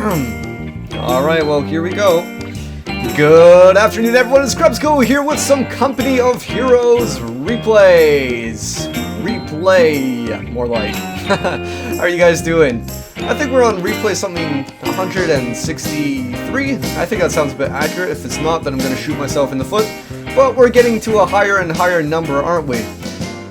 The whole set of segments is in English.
Alright, well, here we go. Good afternoon, everyone. It's KrebsCOHO here with some Company of Heroes replays. Replay, more like. How are you guys doing? I think we're on replay something 163. I think that sounds a bit accurate. If it's not, then I'm going to shoot myself in the foot. But we're getting to a higher and higher number, aren't we?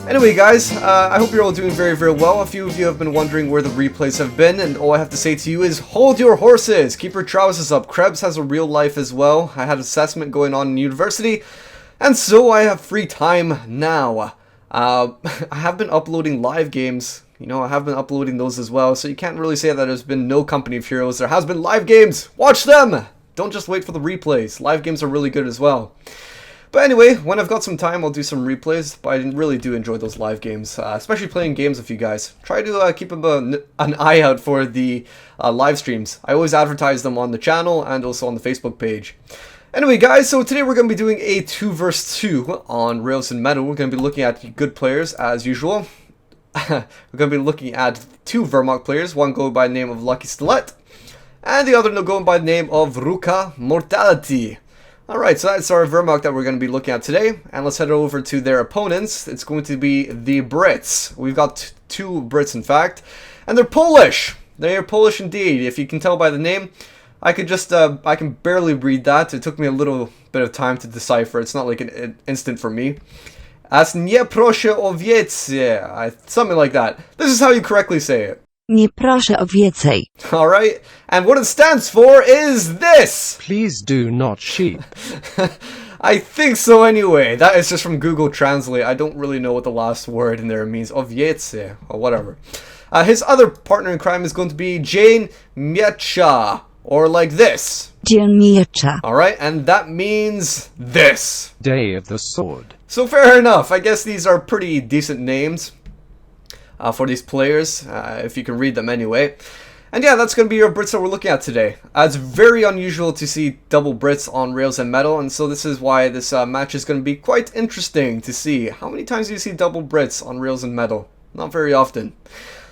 Anyway, guys, I hope you're all doing very, very well. A few of you have been wondering where the replays have been, and all I have to say to you is, hold your horses! Keep your trousers up. Krebs has a real life as well. I had assessment going on in university, and so I have free time now. I have been uploading live games. You know, I have been uploading those as well, so you can't really say that there's been no Company of Heroes. There has been live games! Watch them! Don't just wait for the replays. Live games are really good as well. But anyway, when I've got some time, I'll do some replays, but I really do enjoy those live games, especially playing games with you guys. Try to keep an eye out for the live streams. I always advertise them on the channel and also on the Facebook page. Anyway, guys, so today we're going to be doing a 2 vs 2 on Rails and Metal. We're going to be looking at good players, as usual. We're going to be looking at 2 Wehrmacht players, one going by the name of LuckySTILET, and the other going by the name of RUKAclMortality. Alright, so that's our Wehrmacht that we're going to be looking at today, and let's head over to their opponents. It's going to be the Brits. We've got 2 Brits, in fact, and they're Polish. They are Polish indeed. If you can tell by the name, I can barely read that. It took me a little bit of time to decipher. It's not like an instant for me. As NieProszeOwiecej, something like that. This is how you correctly say it. NieProszeOwiecej. Alright, and what it stands for is this! Please do not sheep. I think so anyway. That is just from Google Translate. I don't really know what the last word in there means. Owiece, or whatever. His other partner in crime is going to be DzienMiecza, or like this. DzienMiecza. Alright, and that means this. Day of the Sword. So fair enough. I guess these are pretty decent names. For these players, if you can read them anyway. And yeah, that's going to be your Brits that we're looking at today. It's very unusual to see double Brits on Rails and Metal, and so this is why this match is going to be quite interesting to see. How many times do you see double Brits on Rails and Metal? Not very often.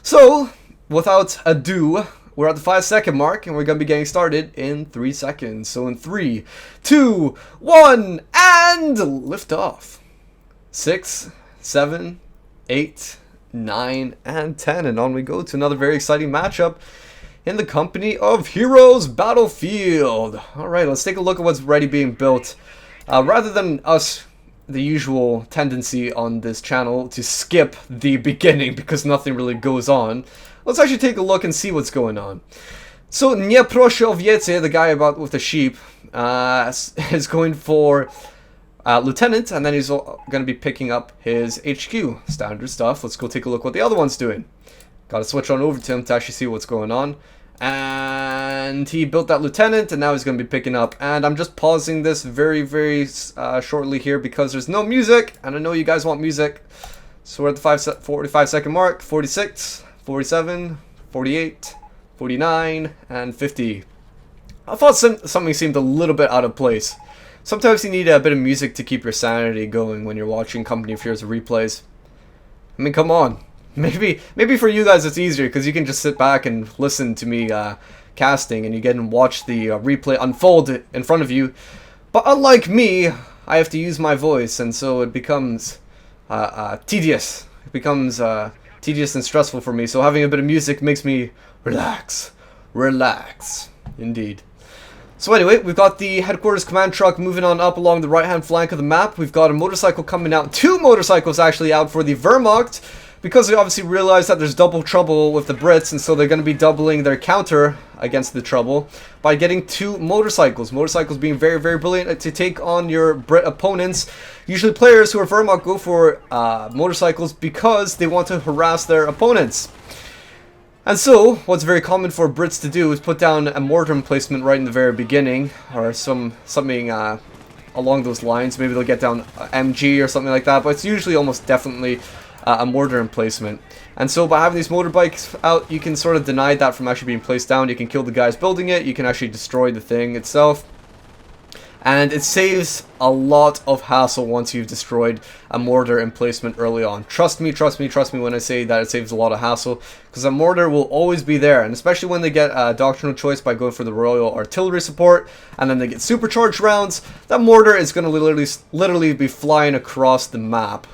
So, without ado, we're at the 5-second mark, and we're going to be getting started in 3 seconds. So in 3, 2, 1, and lift off. 6, 7, 8, 9, and 10, and on we go to another very exciting matchup in the Company of Heroes battlefield. Alright, let's take a look at what's already being built. Rather than us, the usual tendency on this channel to skip the beginning because nothing really goes on, let's actually take a look and see what's going on. So NieProszeOwiecej, the guy with the sheep, is going for Lieutenant, and then he's going to be picking up his HQ. Standard stuff. Let's go take a look what the other one's doing. Got to switch on over to him to actually see what's going on. And he built that Lieutenant, and now he's going to be picking up. And I'm just pausing this very, very shortly here because there's no music, and I know you guys want music. So we're at the 45-second mark. 46, 47, 48, 49, and 50. I thought something seemed a little bit out of place. Sometimes you need a bit of music to keep your sanity going when you're watching Company of Heroes replays. I mean, come on. Maybe for you guys it's easier because you can just sit back and listen to me casting, and you get and watch the replay unfold in front of you. But unlike me, I have to use my voice, and so it becomes tedious. It becomes tedious and stressful for me. So having a bit of music makes me relax. Relax. Indeed. So anyway, we've got the headquarters command truck moving on up along the right-hand flank of the map. We've got a motorcycle coming out, 2 motorcycles actually out for the Wehrmacht, because they obviously realize that there's double trouble with the Brits, and so they're going to be doubling their counter against the trouble by getting 2 motorcycles. Motorcycles being very, very brilliant to take on your Brit opponents. Usually players who are Wehrmacht go for motorcycles because they want to harass their opponents. And so, what's very common for Brits to do is put down a mortar emplacement right in the very beginning, or something along those lines. Maybe they'll get down MG or something like that, but it's usually almost definitely a mortar emplacement. And so by having these motorbikes out, you can sort of deny that from actually being placed down. You can kill the guys building it, you can actually destroy the thing itself. And it saves a lot of hassle once you've destroyed a mortar emplacement early on. Trust me when I say that it saves a lot of hassle, because a mortar will always be there, and especially when they get a doctrinal choice by going for the Royal Artillery support, and then they get supercharged rounds, that mortar is going to literally be flying across the map.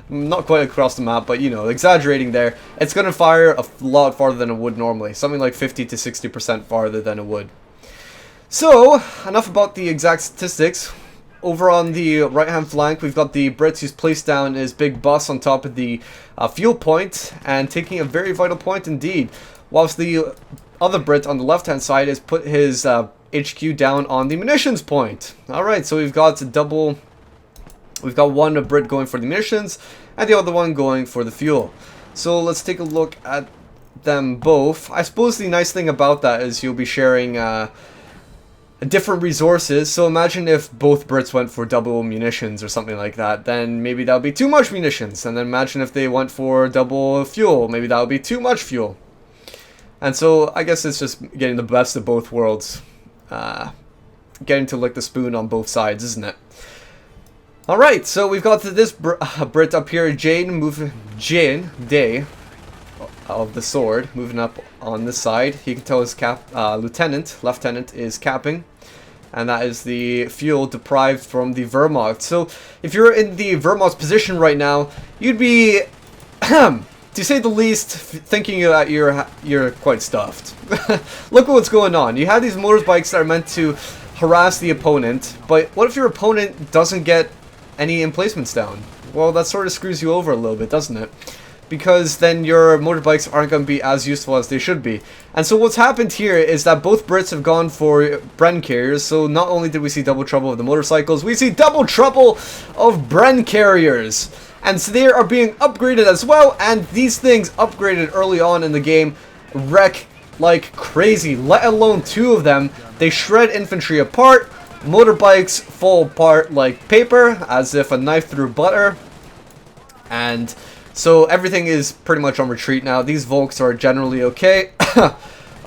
Not quite across the map, but you know, exaggerating there. It's going to fire a lot farther than it would normally, something like 50 to 60% farther than it would. So, enough about the exact statistics. Over on the right-hand flank, we've got the Brits who's placed down his big bus on top of the fuel point, and taking a very vital point indeed. Whilst the other Brit on the left-hand side has put his HQ down on the munitions point. Alright, so we've got one Brit going for the munitions, and the other one going for the fuel. So let's take a look at them both. I suppose the nice thing about that is you'll be sharing different resources. So imagine if both Brits went for double munitions or something like that, then maybe that would be too much munitions. And then imagine if they went for double fuel, maybe that would be too much fuel. And so I guess it's just getting the best of both worlds, getting to lick the spoon on both sides, isn't it? Alright, so we've got this Brit up here, Jane Day of the sword, moving up on this side. You can tell his lieutenant is capping, and that is the fuel deprived from the Wehrmacht. So if you're in the Wehrmacht's position right now, you'd be, to say the least, thinking that you're quite stuffed. Look at what's going on. You have these motorbikes that are meant to harass the opponent, but what if your opponent doesn't get any emplacements down? Well, that sort of screws you over a little bit, doesn't it? Because then your motorbikes aren't going to be as useful as they should be. And so what's happened here is that both Brits have gone for Bren carriers. So not only did we see double trouble of the motorcycles, we see double trouble of Bren carriers. And so they are being upgraded as well, and these things upgraded early on in the game wreck like crazy, let alone two of them. They shred infantry apart, motorbikes fall apart like paper, as if a knife through butter, and so everything is pretty much on retreat now. These Volks are generally okay,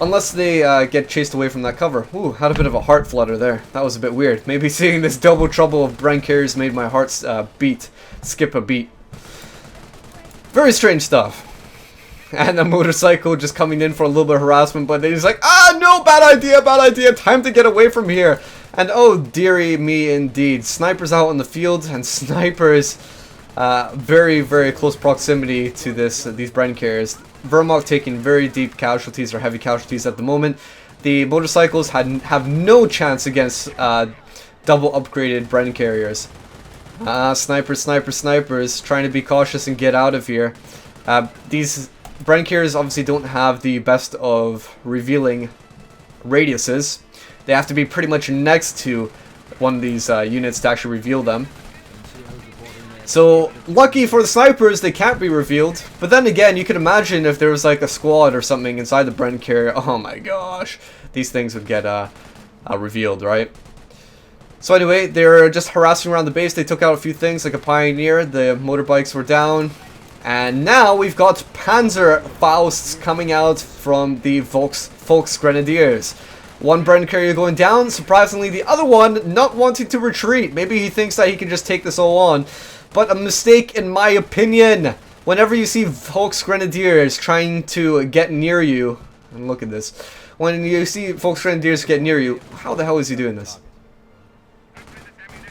unless they get chased away from that cover. Ooh, had a bit of a heart flutter there. That was a bit weird. Maybe seeing this double trouble of Bren carriers made my heart skip a beat. Very strange stuff. And the motorcycle just coming in for a little bit of harassment, but they're just like, ah, no, bad idea, time to get away from here. And oh, dearie me indeed. Snipers out in the field, and snipers very, very close proximity to these Bren carriers. Wehrmacht taking very deep casualties or heavy casualties at the moment. The motorcycles have no chance against double upgraded Bren carriers. Snipers, trying to be cautious and get out of here. These Bren carriers obviously don't have the best of revealing radiuses. They have to be pretty much next to one of these units to actually reveal them. So, lucky for the snipers, they can't be revealed. But then again, you can imagine if there was like a squad or something inside the Bren carrier. Oh my gosh, these things would get revealed, right? So anyway, they're just harassing around the base. They took out a few things like a Pioneer. The motorbikes were down. And now we've got Panzer Fausts coming out from the Volksgrenadiers. One Bren carrier going down. Surprisingly, the other one not wanting to retreat. Maybe he thinks that he can just take this all on. But a mistake in my opinion. Whenever you see Volksgrenadiers trying to get near you, and look at this. When you see Volksgrenadiers get near you, how the hell is he doing this?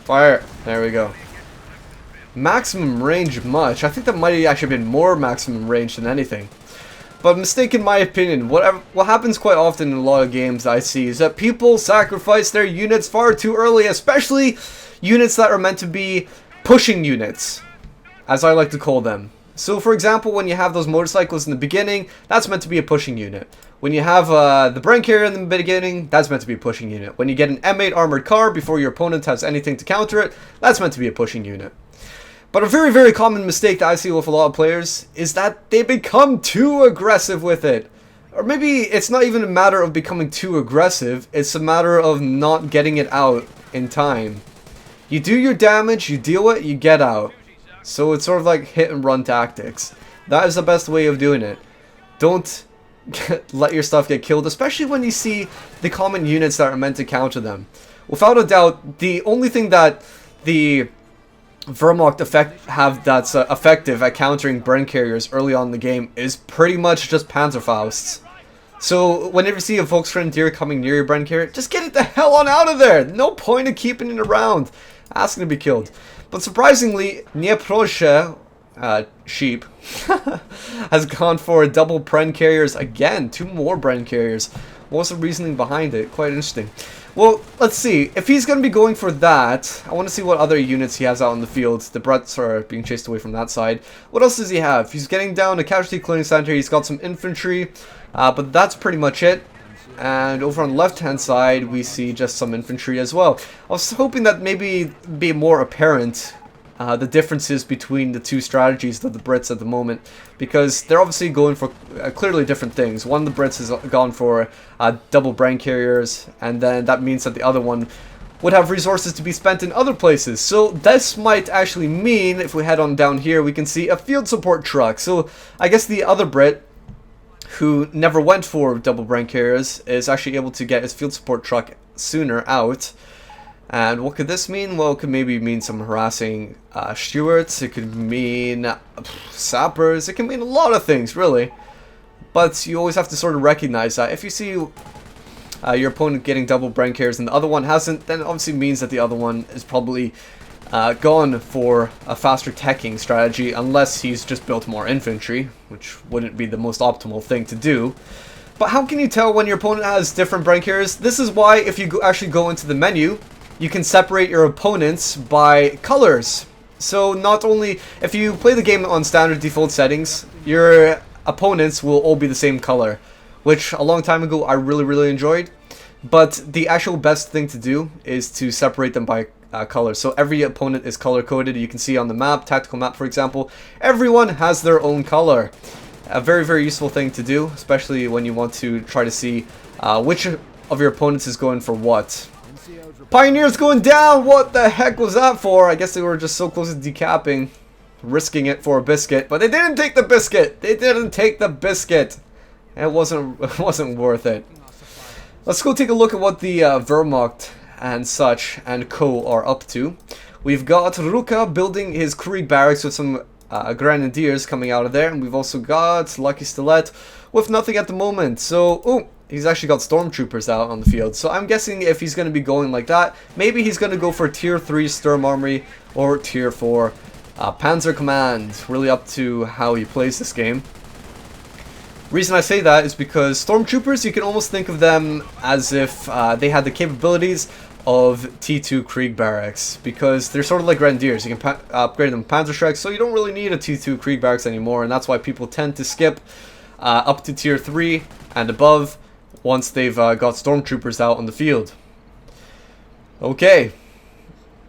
Fire. There we go. Maximum range much. I think that might have actually been more maximum range than anything. But mistake in my opinion. What happens quite often in a lot of games I see is that people sacrifice their units far too early, especially units that are meant to be pushing units, as I like to call them. So for example, when you have those motorcycles in the beginning, that's meant to be a pushing unit. When you have the Bren carrier in the beginning, that's meant to be a pushing unit. When you get an M8 armored car before your opponent has anything to counter it, that's meant to be a pushing unit. But a very, very common mistake that I see with a lot of players is that they become too aggressive with it. Or maybe it's not even a matter of becoming too aggressive, it's a matter of not getting it out in time. You do your damage, you deal it, you get out. So it's sort of like hit and run tactics. That is the best way of doing it. Don't let your stuff get killed, especially when you see the common units that are meant to counter them. without a doubt, the only thing that the Wehrmacht have that's effective at countering Bren carriers early on in the game is pretty much just Panzerfausts. So whenever you see a Volksgrenadier coming near your Bren carrier, just get it the hell on out of there! No point in keeping it around, asking to be killed. But surprisingly, NieProszeOwiecej, sheep, has gone for double Bren carriers again. 2 more Bren carriers. What's the reasoning behind it? Quite interesting. Well, let's see. If he's going to be going for that, I want to see what other units he has out in the field. The Brits are being chased away from that side. What else does he have? He's getting down a casualty clearing center. He's got some infantry, but that's pretty much it. And over on the left-hand side, we see just some infantry as well. I was hoping that maybe be more apparent the differences between the 2 strategies of the Brits at the moment, because they're obviously going for clearly different things. One of the Brits has gone for double Bren carriers, and then that means that the other one would have resources to be spent in other places. So this might actually mean, if we head on down here, we can see a field support truck. So I guess the other Brit, who never went for double Bren carriers, is actually able to get his field support truck sooner out. And what could this mean? Well, it could maybe mean some harassing Stuarts. It could mean sappers. It can mean a lot of things, really. But you always have to sort of recognize that. If you see your opponent getting double Bren carriers and the other one hasn't, then it obviously means that the other one is probably gone for a faster teching strategy, unless he's just built more infantry, which wouldn't be the most optimal thing to do. But how can you tell when your opponent has different Bren carriers? This is why, if you actually go into the menu, you can separate your opponents by colors. So not only, if you play the game on standard default settings, your opponents will all be the same color, which a long time ago I really enjoyed. But the actual best thing to do is to separate them by color. So every opponent is color coded. You can see on the map, tactical map for example, everyone has their own color. A very useful thing to do, especially when you want to try to see which of your opponents is going for what. Pioneers going down! What the heck was that for? I guess they were just so close to decapping, risking it for a biscuit, but they didn't take the biscuit! They didn't take the biscuit! It wasn't worth it. Let's go take a look at what the Wehrmacht and such and co are up to. We've got Ruka building his Krieg barracks with some grenadiers coming out of there, and we've also got LuckySTILET with nothing at the moment. So, oh, he's actually got stormtroopers out on the field. So I'm guessing if he's going to be going like that, maybe he's going to go for tier 3 Sturm Armory or tier 4 Panzer Command. Really up to how he plays this game. Reason I say that is because stormtroopers, you can almost think of them as if they had the capabilities of T2 Krieg barracks, because they're sort of like grenadiers. You can upgrade them Panzerschrecks, so you don't really need a T2 Krieg barracks anymore, and that's why people tend to skip up to tier 3 and above once they've got stormtroopers out on the field. Okay,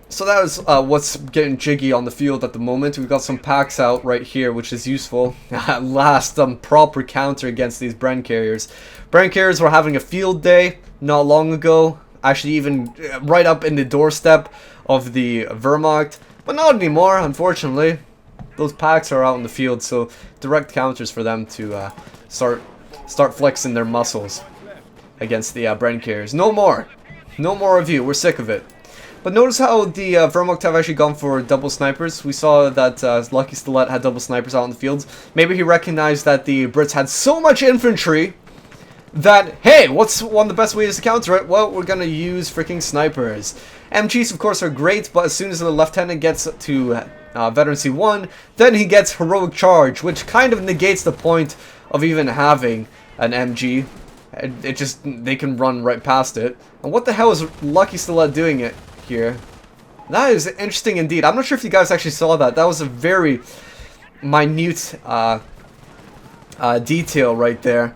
so that is what's getting jiggy on the field at the moment. We've got some packs out right here, which is useful. At last, proper counter against these Bren carriers. Bren carriers were having a field day not long ago, actually even right up in the doorstep of the Wehrmacht, but not anymore, unfortunately. Those packs are out in the field, so direct counters for them to start flexing their muscles against the Bren carriers. No more of you. We're sick of it. But notice how the Wehrmacht have actually gone for double snipers. We saw that LuckySTILET had double snipers out in the fields. Maybe he recognized that the Brits had so much infantry that, hey, what's one of the best ways to counter it? Well, we're gonna use freaking snipers. MGs, of course, are great, but as soon as the lieutenant gets to Veterancy 1, then he gets Heroic Charge, which kind of negates the point of even having an MG. It just, they can run right past it. And what the hell is LuckySTILET doing it here? That is interesting indeed. I'm not sure if you guys actually saw that. That was a very minute detail right there.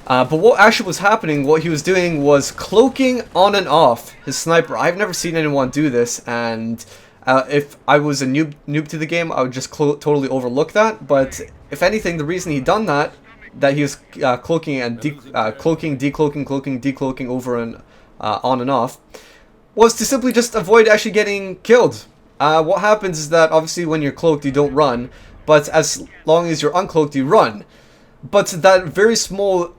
But what actually was happening, what he was doing was cloaking on and off his sniper. I've never seen anyone do this, and if I was a noob to the game, I would just totally overlook that. But if anything, the reason he done that he was cloaking and decloaking, decloaking over and on and off, was to simply just avoid actually getting killed. What happens is that obviously when you're cloaked, you don't run, but as long as you're uncloaked, you run. But that very small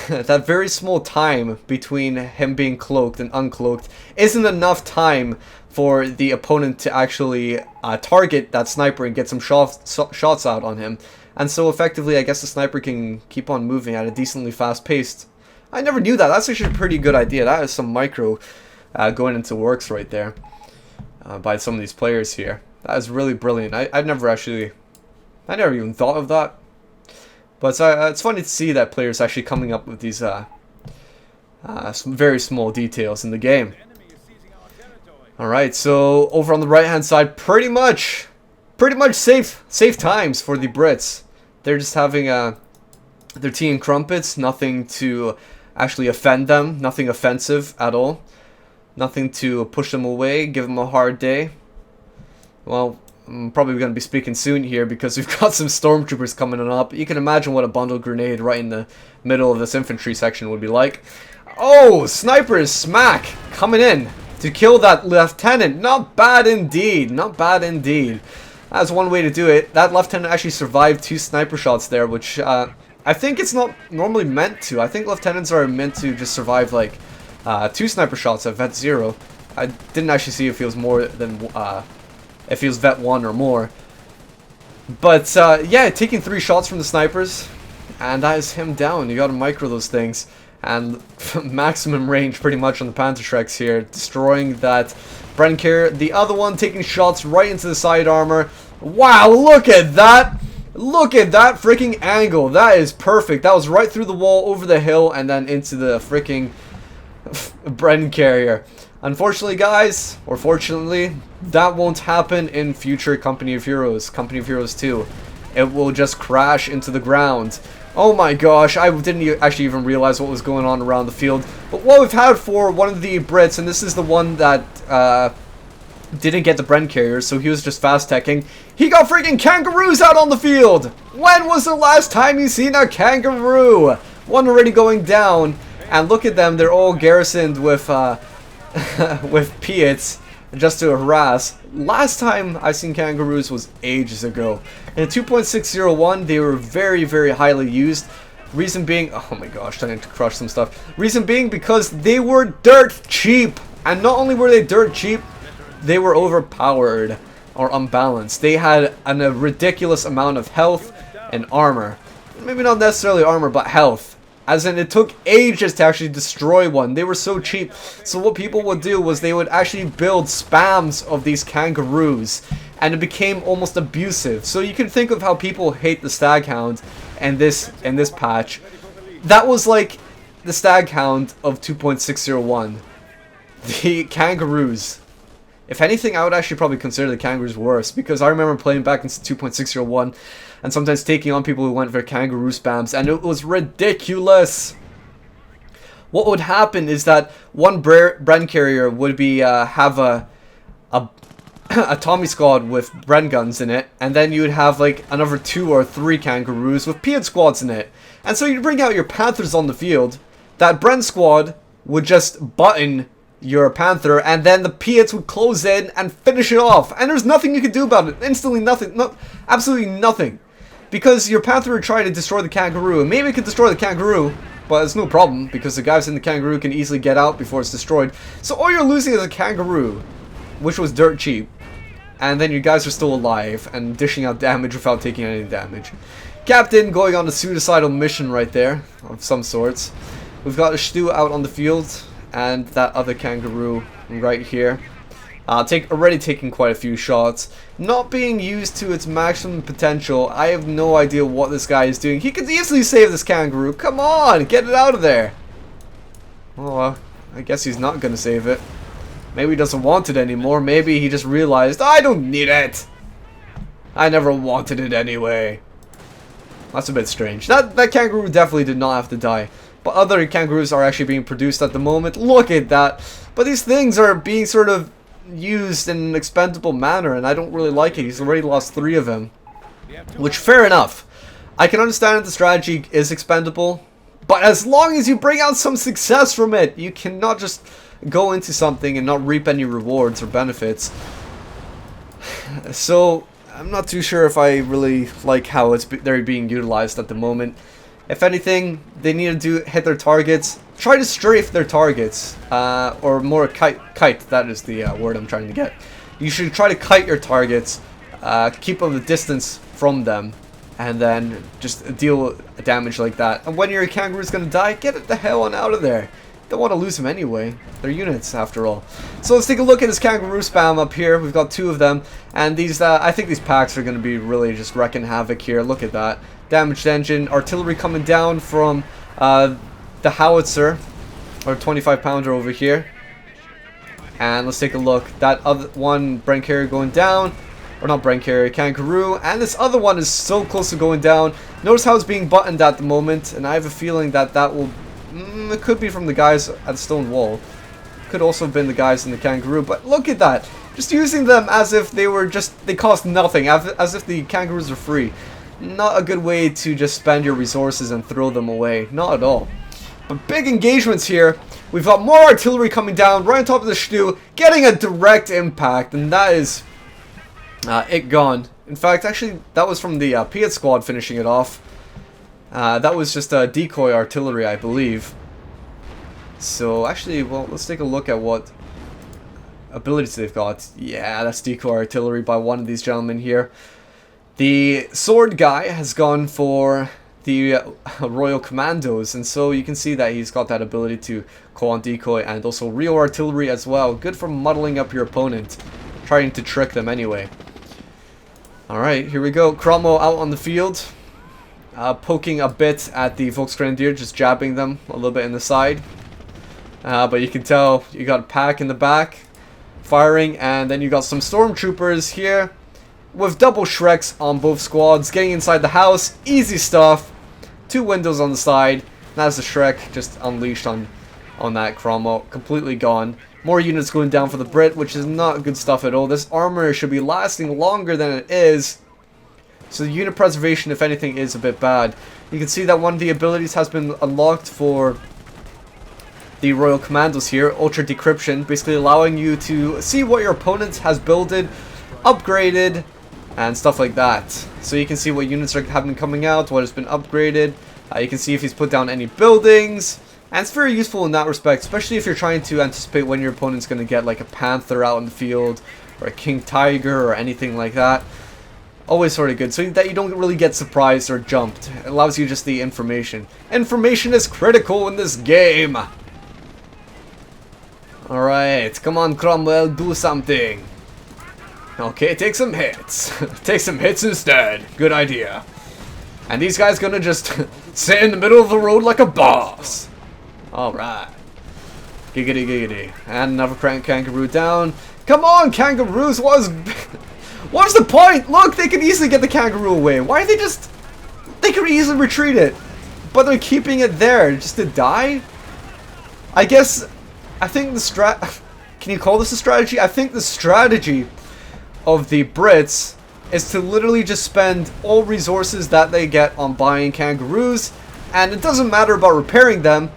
that very small time between him being cloaked and uncloaked isn't enough time for the opponent to actually target that sniper and get some shots out on him. And so effectively, I guess the sniper can keep on moving at a decently fast pace. I never knew that. That's actually a pretty good idea. That is some micro going into works right there by some of these players here. That is really brilliant. I never even thought of that. But it's funny to see that players actually coming up with these some very small details in the game. Alright, so over on the right hand side, pretty much safe times for the Brits. They're just having their tea and crumpets, nothing to actually offend them, nothing offensive at all. Nothing to push them away, give them a hard day. Well, I'm probably going to be speaking soon here because we've got some stormtroopers coming on up. You can imagine what a bundle grenade right in the middle of this infantry section would be like. Oh, snipers, smack, coming in to kill that lieutenant. Not bad indeed, not bad indeed. That's one way to do it. That lieutenant actually survived 2 sniper shots there, which I think it's not normally meant to. I think lieutenants are meant to just survive like 2 sniper shots at vet 0. I didn't actually see if he was more than if he was vet 1 or more. But yeah, taking 3 shots from the snipers, and that is him down. You gotta micro those things. And maximum range pretty much on the Panzerschrecks here, destroying that Bren carrier. The other one taking shots right into the side armor. Wow, look at that! Look at that freaking angle. That is perfect. That was right through the wall, over the hill, and then into the freaking Bren carrier. Unfortunately, guys, or fortunately, that won't happen in future Company of Heroes, Company of Heroes 2. It will just crash into the ground. Oh my gosh, I didn't actually even realize what was going on around the field. But what we've had for one of the Brits, and this is the one that didn't get the Bren carrier, so he was just fast-teching. He got freaking kangaroos out on the field! When was the last time you seen a kangaroo? One already going down, and look at them, they're all garrisoned with with Piets just to harass. Last time I seen kangaroos was ages ago. In 2.601, they were very, very highly used. Reason being, oh my gosh, trying to crush some stuff. Reason being because they were dirt cheap. And not only were they dirt cheap, they were overpowered or unbalanced. They had a ridiculous amount of health and armor. Maybe not necessarily armor, but health. As in, it took ages to actually destroy one. They were so cheap. So what people would do was they would actually build spams of these kangaroos. And it became almost abusive. So you can think of how people hate the Staghound and this patch. That was like the Staghound of 2.601. The kangaroos. If anything, I would actually probably consider the kangaroos worse. Because I remember playing back in 2.601. And sometimes taking on people who went for kangaroo spams, and it was ridiculous. What would happen is that one Bren carrier would be have a Tommy squad with Bren guns in it, and then you would have like another 2 or 3 kangaroos with Piet squads in it. And so you'd bring out your Panthers on the field. That Bren squad would just button your Panther, and then the Piets would close in and finish it off. And there's nothing you could do about it. Instantly nothing. No, absolutely nothing. Because your Panther would try to destroy the kangaroo, and maybe it could destroy the kangaroo, but it's no problem, because the guys in the kangaroo can easily get out before it's destroyed. So all you're losing is a kangaroo, which was dirt cheap, and then your guys are still alive, and dishing out damage without taking any damage. Captain going on a suicidal mission right there, of some sorts. We've got a Stu out on the field, and that other kangaroo right here. Already taking quite a few shots. Not being used to its maximum potential. I have no idea what this guy is doing. He could easily save this kangaroo. Come on, get it out of there. Well, I guess he's not going to save it. Maybe he doesn't want it anymore. Maybe he just realized, I don't need it. I never wanted it anyway. That's a bit strange. That kangaroo definitely did not have to die. But other kangaroos are actually being produced at the moment. Look at that. But these things are being sort of used in an expendable manner, and I don't really like it. He's already lost 3 of them, which, fair enough. I can understand that the strategy is expendable, but as long as you bring out some success from it, you cannot just go into something and not reap any rewards or benefits. So I'm not too sure if I really like how they're being utilized at the moment. If anything, they need to hit their targets. Try to strafe their targets, or more kite. That is the word I'm trying to get. You should try to kite your targets, keep a distance from them, and then just deal damage like that. And when your kangaroo is gonna die, get it the hell on out of there. Don't want to lose them anyway. They're units after all. So let's take a look at this kangaroo spam up here. We've got 2 of them, and these I think these packs are going to be really just wrecking havoc here. Look at that. Damaged engine, artillery coming down from the howitzer, or 25 pounder over here. And let's take a look. That other one, Brent carrier going down. Or not Brent carrier, kangaroo. And this other one is so close to going down. Notice how it's being buttoned at the moment, and I have a feeling that that will... it could be from the guys at the stone wall. Could also have been the guys in the kangaroo. But look at that. Just using them as if they were just... They cost nothing. As if the kangaroos are free. Not a good way to just spend your resources and throw them away. Not at all. But big engagements here. We've got more artillery coming down right on top of the stew. Getting a direct impact. And that is... it gone. In fact, actually, that was from the Piat squad finishing it off. That was just decoy artillery, I believe. So, actually, well, let's take a look at what abilities they've got. Yeah, that's decoy artillery by one of these gentlemen here. The sword guy has gone for the Royal Commandos, and so you can see that he's got that ability to call on decoy and also real artillery as well. Good for muddling up your opponent, trying to trick them anyway. Alright, here we go. Cromwell out on the field. Poking a bit at the Volksgrenadier, just jabbing them a little bit in the side. But you can tell you got a pack in the back, firing, and then you got some stormtroopers here with double Shreks on both squads, getting inside the house. Easy stuff. 2 windows on the side. That's the Shrek just unleashed on that Cromwell. Completely gone. More units going down for the Brit, which is not good stuff at all. This armor should be lasting longer than it is. So the unit preservation, if anything, is a bit bad. You can see that one of the abilities has been unlocked for the Royal Commandos here. Ultra Decryption, basically allowing you to see what your opponent has builded, upgraded, and stuff like that. So you can see what units have been coming out, what has been upgraded. You can see if he's put down any buildings. And it's very useful in that respect, especially if you're trying to anticipate when your opponent's going to get like a Panther out in the field, or a King Tiger, or anything like that. Always sort of good, so that you don't really get surprised or jumped. It allows you just the information. Information is critical in this game! Alright, come on Cromwell, do something. Okay, take some hits. Take some hits instead. Good idea. And these guys gonna just sit in the middle of the road like a boss. Alright. Giggity giggity. And another kangaroo down. Come on, kangaroos! What's the point? Look, they could easily get the kangaroo away. Why are they just... They could easily retreat it. But they're keeping it there just to die? I guess... I think the Can you call this a strategy? I think the strategy of the Brits is to literally just spend all resources that they get on buying kangaroos. And it doesn't matter about repairing them.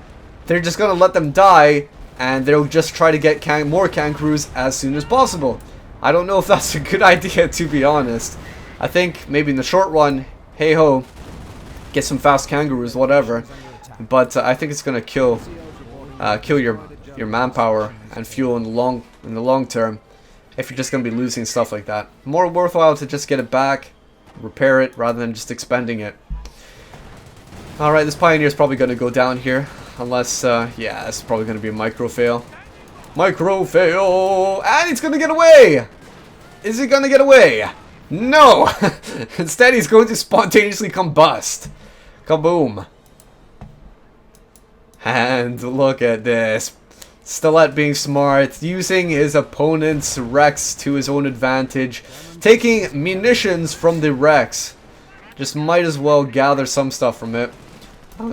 They're just going to let them die. And they'll just try to get more kangaroos as soon as possible. I don't know if that's a good idea, to be honest. I think maybe in the short run, hey ho, get some fast kangaroos, whatever. But I think it's gonna kill your manpower and fuel in the long term if you're just gonna be losing stuff like that. More worthwhile to just get it back, repair it, rather than just expending it. All right, this pioneer's probably gonna go down here, unless yeah, this is probably gonna be a micro fail. Micro fail! And he's gonna get away! Is he gonna get away? No! Instead, he's going to spontaneously combust. Kaboom. And look at this. Stilet being smart, using his opponent's Rex to his own advantage, taking munitions from the Rex. Just might as well gather some stuff from it.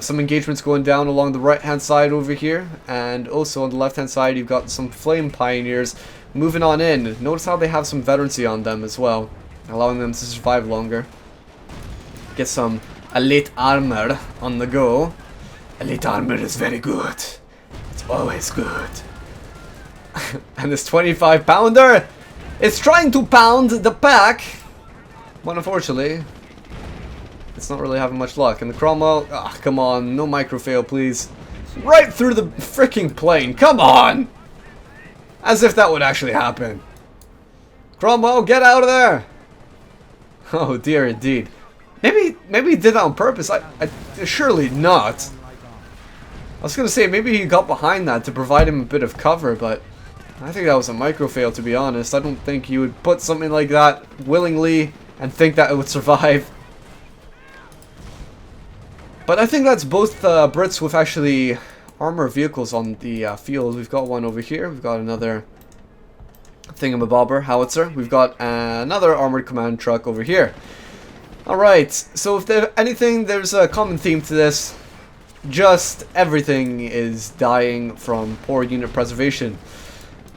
Some engagements going down along the right hand side over here, and also on the left hand side you've got some flame pioneers moving on in. Notice how they have some veterancy on them as well, allowing them to survive longer. Get some elite armor on the go. Elite armor is very good. It's always good. And this 25 pounder is trying to pound the pack, but unfortunately it's not really having much luck. And the Cromwell, come on, no micro fail, please. Right through the freaking plane, come on! As if that would actually happen. Cromwell, get out of there! Oh dear, indeed. Maybe he did that on purpose. Surely not. I was gonna say maybe he got behind that to provide him a bit of cover, but I think that was a micro fail, to be honest. I don't think you would put something like that willingly and think that it would survive. But I think that's both Brits with actually armor vehicles on the field. We've got one over here. We've got another thingamabobber howitzer. We've got another armored command truck over here. Alright, so if there's anything, there's a common theme to this. Just everything is dying from poor unit preservation.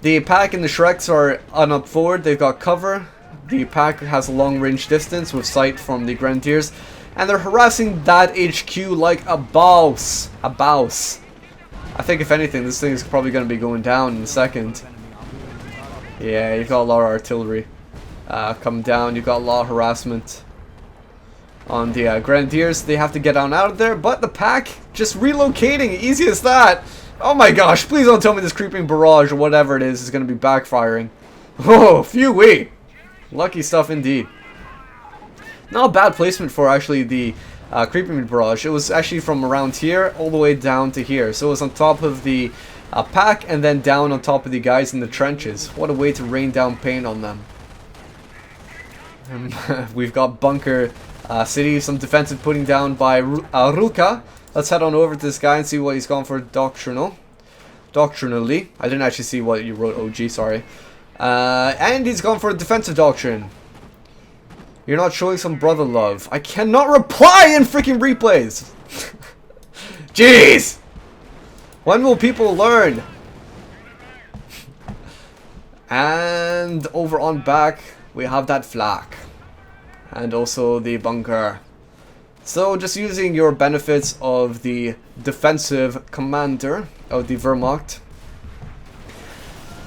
The pack and the Shreks are on up forward. They've got cover. The pack has a long range distance with sight from the Grenadiers. And they're harassing that HQ like a boss. A boss. I think if anything, this thing is probably going to be going down in a second. Yeah, you've got a lot of artillery coming down. You've got a lot of harassment on the Grenadiers. They have to get on out of there, but the pack just relocating, easy as that. Oh my gosh, please don't tell me this creeping barrage or whatever it is going to be backfiring. Oh, phew-wee. Lucky stuff indeed. Not a bad placement for actually the creeping barrage. It was actually from around here all the way down to here. So it was on top of the pack and then down on top of the guys in the trenches. What a way to rain down pain on them. We've got bunker city, some defensive putting down by Ruka. Let's head on over to this guy and see what he's gone for doctrinally. I didn't actually see what you wrote, OG, sorry. And he's gone for a defensive doctrine. You're not showing some brother love. I cannot reply in freaking replays. Jeez! When will people learn? And over on back, we have that flak. And also the bunker. So just using your benefits of the defensive commander of the Wehrmacht.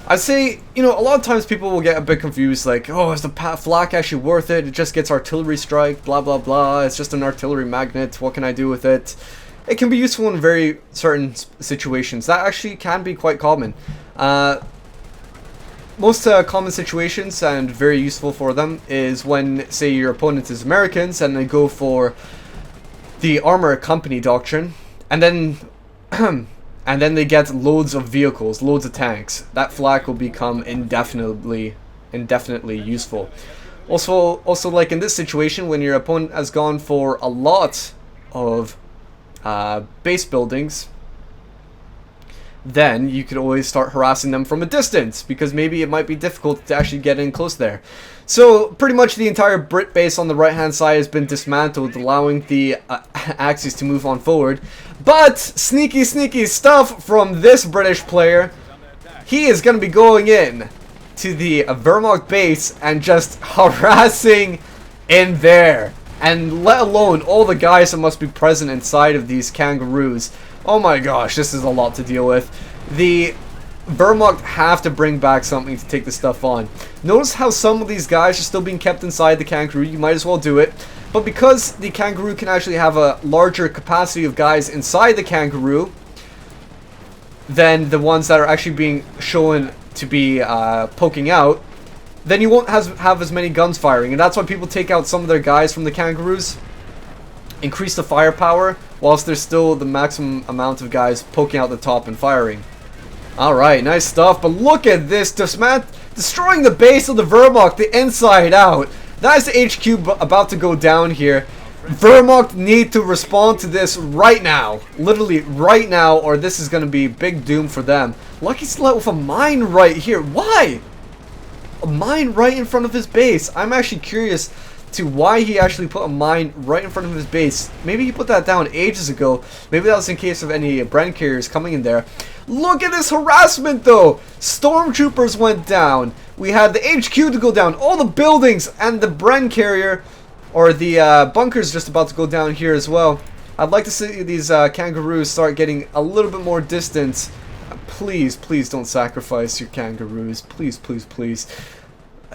I'd say, you know, a lot of times people will get a bit confused, like, oh, is the flak actually worth it? It just gets artillery strike, blah, blah, blah. It's just an artillery magnet. What can I do with it? It can be useful in very certain situations. That actually can be quite common. Most common situations and very useful for them is when, say, your opponent is Americans and they go for the armor company doctrine, and then and then they get loads of vehicles, loads of tanks. That flak will become indefinitely useful. Also, like in this situation, when your opponent has gone for a lot of base buildings, then you could always start harassing them from a distance, because maybe it might be difficult to actually get in close there. So pretty much the entire Brit base on the right hand side has been dismantled, allowing the Axis to move on forward. But sneaky stuff from this British player. He is going to be going in to the Wehrmacht base and just harassing in there. And let alone all the guys that must be present inside of these kangaroos. Oh my gosh, this is a lot to deal with. The Wehrmacht have to bring back something to take this stuff on. Notice how some of these guys are still being kept inside the kangaroo. You might as well do it. But because the kangaroo can actually have a larger capacity of guys inside the kangaroo than the ones that are actually being shown to be poking out, then you won't have as many guns firing. And that's why people take out some of their guys from the kangaroos, increase the firepower, whilst there's still the maximum amount of guys poking out the top and firing. Alright, nice stuff, but look at this, destroying the base of the Wehrmacht, the inside out. That is the HQ about to go down here. Wehrmacht need to respond to this right now. Literally right now, or this is going to be big doom for them. LuckySTILET with a mine right here. Why? A mine right in front of his base. I'm actually curious to why he actually put a mine right in front of his base. Maybe he put that down ages ago. Maybe that was in case of any Bren carriers coming in there. Look at this harassment though. Stormtroopers went down. We had the HQ to go down. All the buildings and the Bren carrier, or the bunkers, just about to go down here as well. I'd like to see these kangaroos start getting a little bit more distance. Please don't sacrifice your kangaroos. Please.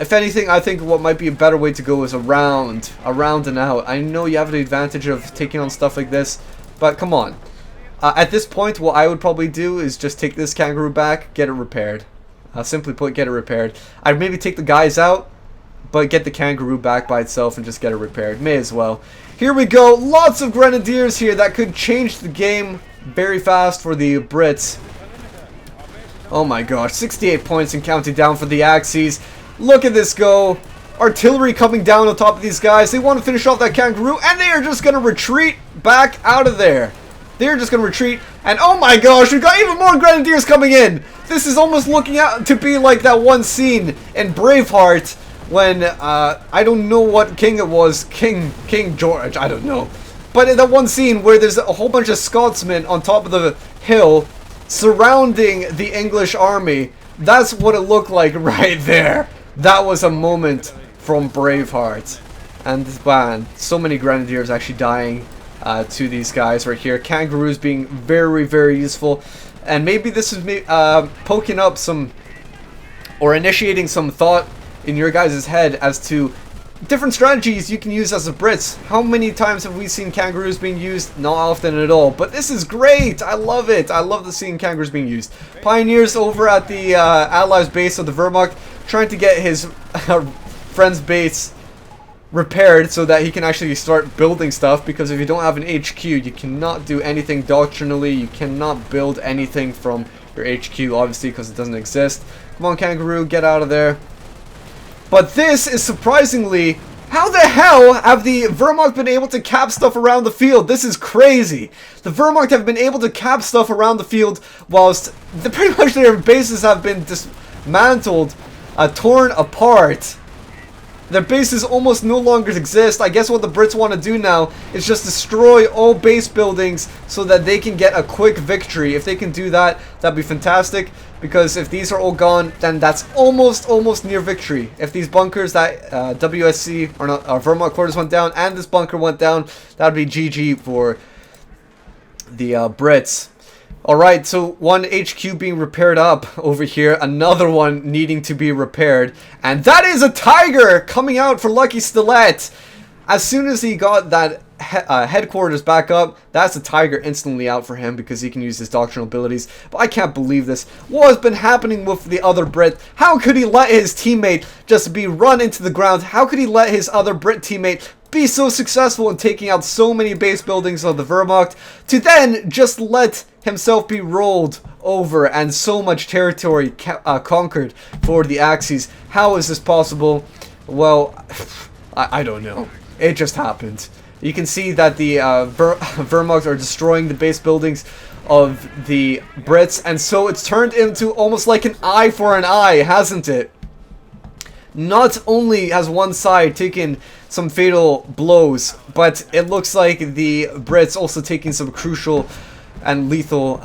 If anything, I think what might be a better way to go is around and out. I know you have the advantage of taking on stuff like this, but come on. At this point, what I would probably do is just take this kangaroo back, get it repaired. Simply put, get it repaired. I'd maybe take the guys out, but get the kangaroo back by itself and just get it repaired. May as well. Here we go. Lots of grenadiers here that could change the game very fast for the Brits. Oh my gosh, 68 points and counting down for the Axis. Look at this go. Artillery coming down on top of these guys. They want to finish off that kangaroo, and they are just going to retreat back out of there. They're just going to retreat, and oh my gosh, we've got even more grenadiers coming in. This is almost looking out to be like that one scene in Braveheart when, I don't know what king it was, King George, I don't know. But in that one scene where there's a whole bunch of Scotsmen on top of the hill surrounding the English army, that's what it looked like right there. That was a moment from Braveheart. And man, so many grenadiers actually dying to these guys right here. Kangaroos being very, very useful. And maybe this is poking up some, or initiating some thought in your guys' head as to different strategies you can use as the Brits. How many times have we seen kangaroos being used? Not often at all. But this is great. I love it. I love seeing kangaroos being used. Pioneers over at the Allies base of the Wehrmacht trying to get his friend's base repaired so that he can actually start building stuff, because if you don't have an HQ, you cannot do anything doctrinally. You cannot build anything from your HQ, obviously, because it doesn't exist. Come on, kangaroo, get out of there. But this is surprisingly, how the hell have the Wehrmacht been able to cap stuff around the field? This is crazy. The Wehrmacht have been able to cap stuff around the field whilst pretty much their bases have been dismantled, torn apart. Their bases almost no longer exist. I guess what the Brits want to do now is just destroy all base buildings so that they can get a quick victory. If they can do that, that'd be fantastic. Because if these are all gone, then that's almost near victory. If these bunkers that WSC, or not, Wehrmacht quarters went down, and this bunker went down, that'd be GG for the Brits. Alright, so one HQ being repaired up over here, another one needing to be repaired, and that is a Tiger coming out for LuckySTILET. As soon as he got that headquarters back up, that's a Tiger instantly out for him because he can use his doctrinal abilities. But I can't believe this. What has been happening with the other Brit? How could he let his teammate just be run into the ground? How could he let his other Brit teammate be so successful in taking out so many base buildings of the Wehrmacht to then just let himself be rolled over and so much territory conquered for the Axis? How is this possible? Well, I don't know. It just happened. You can see that the Wehrmacht are destroying the base buildings of the Brits, and so it's turned into almost like an eye for an eye, hasn't it? Not only has one side taken some fatal blows, but it looks like the Brits also taking some crucial and lethal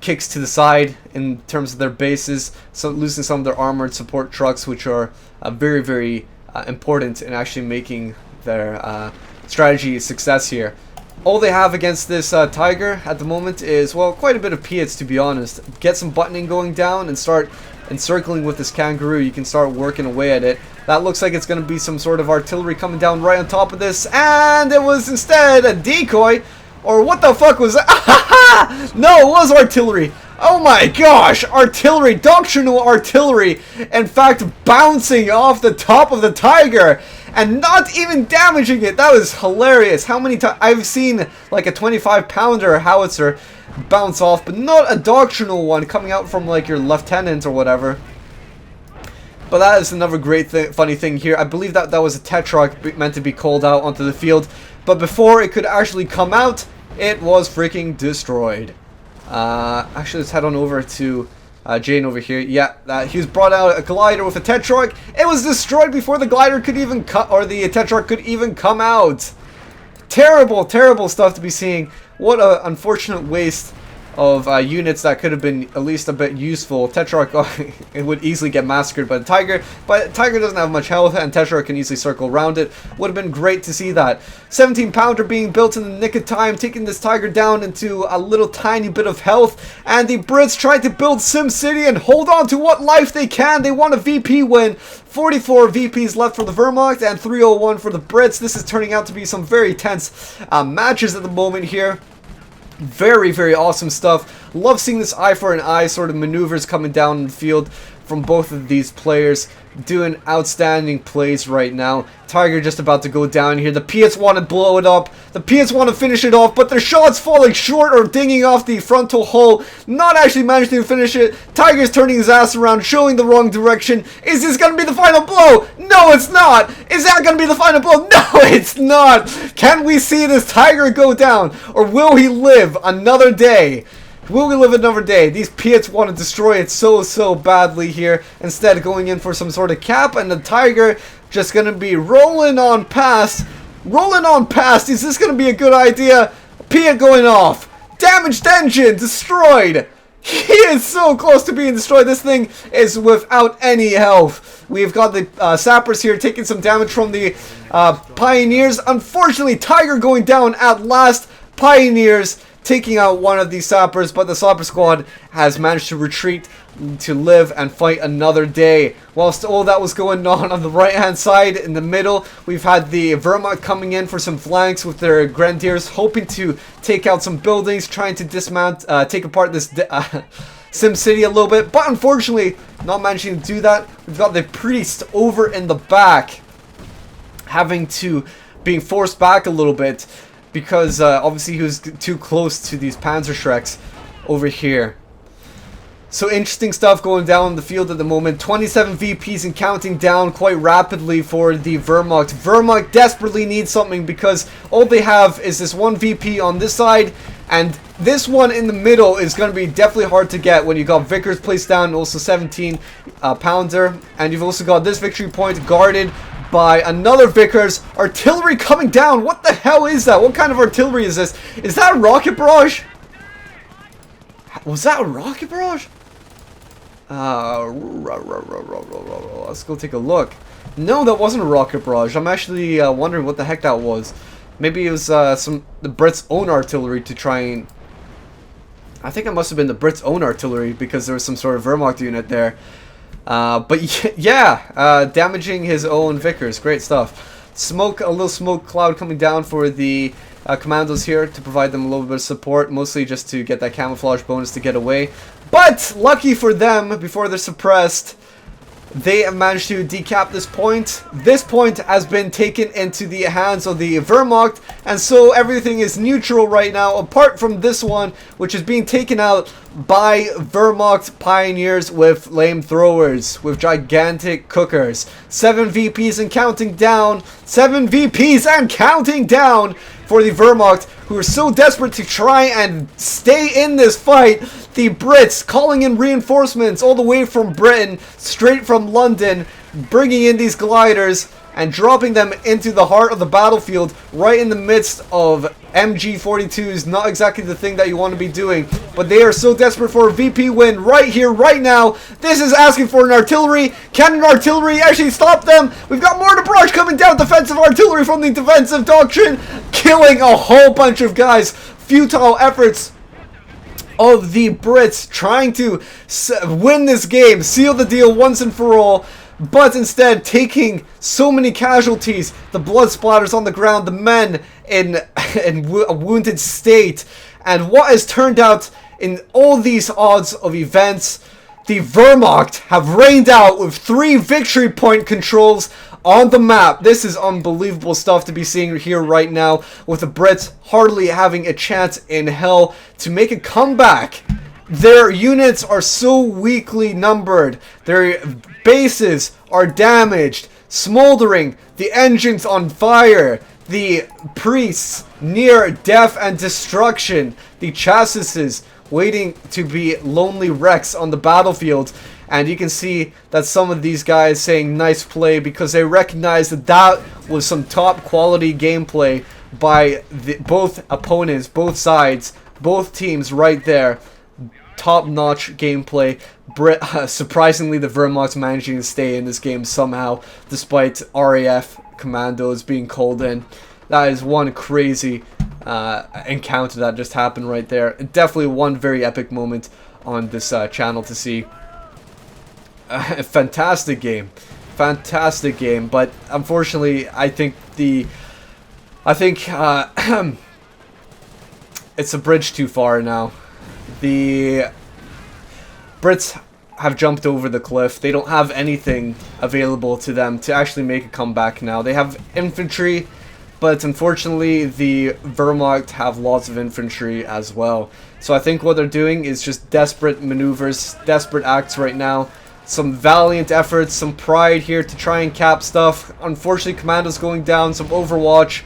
kicks to the side in terms of their bases, so losing some of their armored support trucks, which are very, very important in actually making their strategy a success here. All they have against this Tiger at the moment is, well, quite a bit of Piats, to be honest. Get some buttoning going down and start encircling with this kangaroo. You can start working away at it. That looks like it's going to be some sort of artillery coming down right on top of this, and it was instead a decoy. Or what the fuck was that? No, it was artillery. Oh my gosh, artillery, doctrinal artillery, in fact bouncing off the top of the Tiger and not even damaging it. That was hilarious. How many times I've seen like a 25-pounder howitzer bounce off, but not a doctrinal one coming out from like your lieutenant or whatever. But that is another great funny thing here. I believe that was a Tetrarch meant to be called out onto the field, but before it could actually come out, it was freaking destroyed. Actually, let's head on over to Jane over here. Yeah, he was brought out a glider with a Tetrarch. It was destroyed before the glider could even the Tetrarch could even come out. Terrible, terrible stuff to be seeing. What an unfortunate waste of units that could have been at least a bit useful. Tetrarch it would easily get massacred by the Tiger, but Tiger doesn't have much health, and Tetrarch can easily circle around it. Would have been great to see that. 17 pounder being built in the nick of time, taking this Tiger down into a little tiny bit of health, and the Brits trying to build Sim City and hold on to what life they can. They want a VP win. 44 VPs left for the Wehrmacht and 301 for the Brits. This is turning out to be some very tense matches at the moment here. Very, very awesome stuff. Love seeing this eye for an eye sort of maneuvers coming down the field from both of these players. Doing outstanding plays right now. Tiger just about to go down here. The Piets want to blow it up. The Piets want to finish it off, but their shots falling short or dinging off the frontal hull. Not actually managing to finish it. Tiger's turning his ass around, showing the wrong direction. Is this going to be the final blow? No, it's not. Is that going to be the final blow? No, it's not. Can we see this Tiger go down? Or will he live another day? Will we live another day? These Piets want to destroy it so badly here. Instead, going in for some sort of cap, and the Tiger just going to be rolling on past. Rolling on past. Is this going to be a good idea? Piet going off. Damaged engine. Destroyed. He is so close to being destroyed. This thing is without any health. We've got the sappers here taking some damage from the Pioneers. Unfortunately, Tiger going down at last. Pioneers taking out one of these sappers, but the sapper squad has managed to retreat to live and fight another day. Whilst all that was going on the right hand side, in the middle, we've had the Wehrmacht coming in for some flanks with their grenadiers, hoping to take out some buildings, trying to dismount, take apart this Sim City a little bit, but unfortunately not managing to do that. We've got the priest over in the back being forced back a little bit, because obviously he was too close to these Panzerschrecks over here. So interesting stuff going down the field at the moment. 27 VPs and counting down quite rapidly for the Wehrmacht. Wehrmacht desperately needs something, because all they have is this one VP on this side, and this one in the middle is going to be definitely hard to get when you got Vickers placed down, and also 17 pounder, and you've also got this victory point guarded by another Vickers. Artillery coming down. What the hell is that? What kind of artillery is this? Is that a rocket barrage? Was that a rocket barrage? Let's go take a look. No, that wasn't a rocket barrage. I'm actually wondering what the heck that was. Maybe it was the Brits' own artillery to try and... I think it must have been the Brits' own artillery, because there was some sort of Wehrmacht unit there. But yeah, damaging his own Vickers. Great stuff. A little smoke cloud coming down for the commandos here to provide them a little bit of support, mostly just to get that camouflage bonus to get away. But lucky for them, before they're suppressed, they have managed to decap this point. This point has been taken into the hands of the Wehrmacht, and so everything is neutral right now, apart from this one, which is being taken out by Wehrmacht Pioneers with flamethrowers, with gigantic cookers. 7 VPs and counting down. 7 VPs and counting down for the Wehrmacht, who are so desperate to try and stay in this fight. The Brits calling in reinforcements all the way from Britain, straight from London, bringing in these gliders and dropping them into the heart of the battlefield, right in the midst of MG42s. Not exactly the thing that you want to be doing, but they are so desperate for a VP win right here, right now. This is asking for an artillery. Can an artillery actually stop them? We've got mortar barrage coming down, defensive artillery from the defensive doctrine, killing a whole bunch of guys. Futile efforts of the Brits trying to win this game, seal the deal once and for all, but instead taking so many casualties. The blood splatters on the ground, the men in a wounded state, and what has turned out in all these odds of events, the Wehrmacht have rained out with 3 victory point controls on the map. This is unbelievable stuff to be seeing here right now, with the Brits hardly having a chance in hell to make a comeback. Their units are so weakly numbered. Their bases are damaged, smoldering, the engines on fire, the priests near death and destruction, the chassis waiting to be lonely wrecks on the battlefield. And you can see that some of these guys saying nice play, because they recognize that that was some top quality gameplay by both opponents, both sides Both teams right there. Top-notch gameplay. Surprisingly, the Wehrmacht managing to stay in this game somehow, despite RAF commandos being called in. That is one crazy encounter that just happened right there. Definitely one very epic moment on this channel to see. Fantastic game. Fantastic game, but unfortunately, I think it's a bridge too far now. The Brits have jumped over the cliff. They don't have anything available to them to actually make a comeback now. They have infantry, but unfortunately the Wehrmacht have lots of infantry as well. So I think what they're doing is just desperate maneuvers, desperate acts right now. Some valiant efforts, some pride here to try and cap stuff. Unfortunately, commandos going down, some overwatch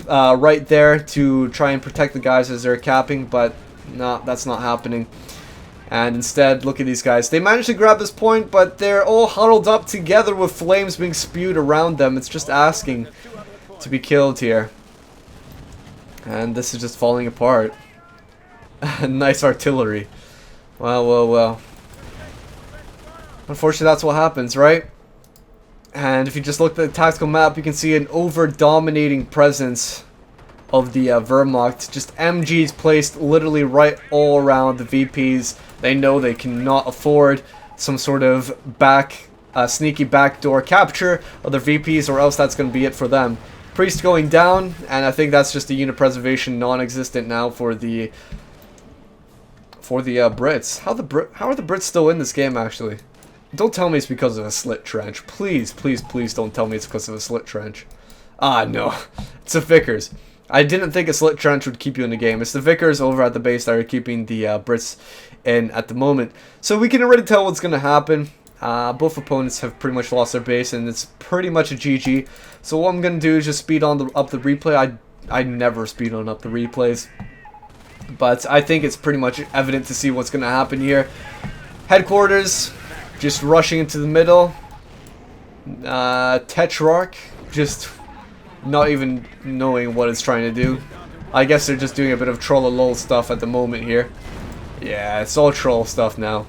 right there to try and protect the guys as they're capping, but no, that's not happening. And instead, look at these guys. They managed to grab this point, but they're all huddled up together with flames being spewed around them. It's just asking to be killed here. And this is just falling apart. Nice artillery. Well, well, well. Unfortunately, that's what happens, right? And if you just look at the tactical map, you can see an over-dominating presence of the Wehrmacht. Just MGs placed literally right all around the VPs. They know they cannot afford some sort of sneaky backdoor capture of their VPs, or else that's going to be it for them. Priest going down, and I think that's just a unit preservation non-existent now for the Brits. How are the Brits still in this game, actually? Don't tell me it's because of a slit trench. Please, please, please don't tell me it's because of a slit trench. Ah, no. It's the Vickers. I didn't think a slit trench would keep you in the game. It's the Vickers over at the base that are keeping the Brits in at the moment. So we can already tell what's going to happen. Both opponents have pretty much lost their base, and it's pretty much a GG. So what I'm going to do is just speed on up the replay. I never speed on up the replays. But I think it's pretty much evident to see what's going to happen here. Headquarters just rushing into the middle. Tetrarch just not even knowing what it's trying to do. I guess they're just doing a bit of troll-a-lol stuff at the moment here. Yeah, it's all troll stuff now.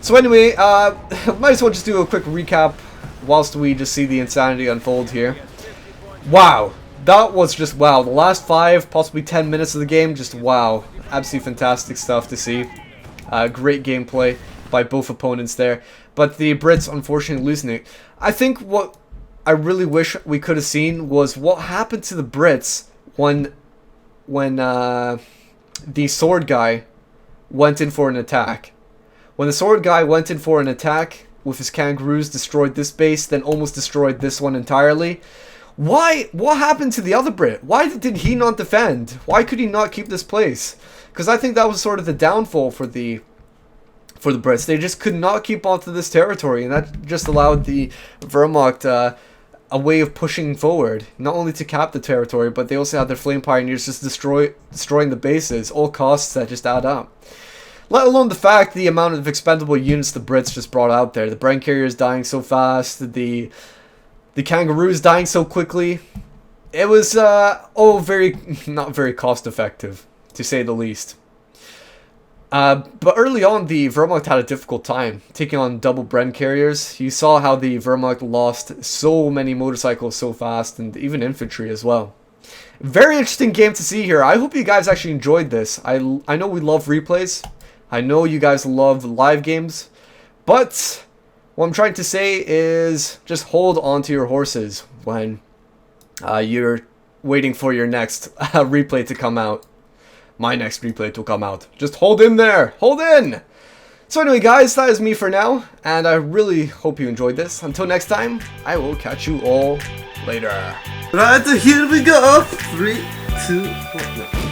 So anyway, might as well just do a quick recap whilst we just see the insanity unfold here. Wow, that was just wow. The last 5, possibly 10 minutes of the game, just wow. Absolutely fantastic stuff to see. Great gameplay by both opponents there. But the Brits, unfortunately, losing it. I think what I really wish we could have seen was what happened to the Brits when the sword guy went in for an attack. When the sword guy went in for an attack with his kangaroos, destroyed this base, then almost destroyed this one entirely. Why? What happened to the other Brit? Why did he not defend? Why could he not keep this place? Because I think that was sort of the downfall for the Brits. They just could not keep onto this territory, and that just allowed the Wehrmacht a way of pushing forward, not only to cap the territory, but they also had their flame pioneers just destroying the bases, all costs that just add up. Let alone the fact the amount of expendable units the Brits just brought out there. The Bren carriers dying so fast, the kangaroos dying so quickly. It was not very cost effective, to say the least. But early on, the Wehrmacht had a difficult time taking on double Bren carriers. You saw how the Wehrmacht lost so many motorcycles so fast, and even infantry as well. Very interesting game to see here. I hope you guys actually enjoyed this. I know we love replays. I know you guys love live games. But what I'm trying to say is just hold on to your horses when you're waiting for your next replay to come out. My next replay to come out. Just hold in there. Hold in. So anyway, guys, that is me for now. And I really hope you enjoyed this. Until next time, I will catch you all later. Right, here we go. 3, 2, 1.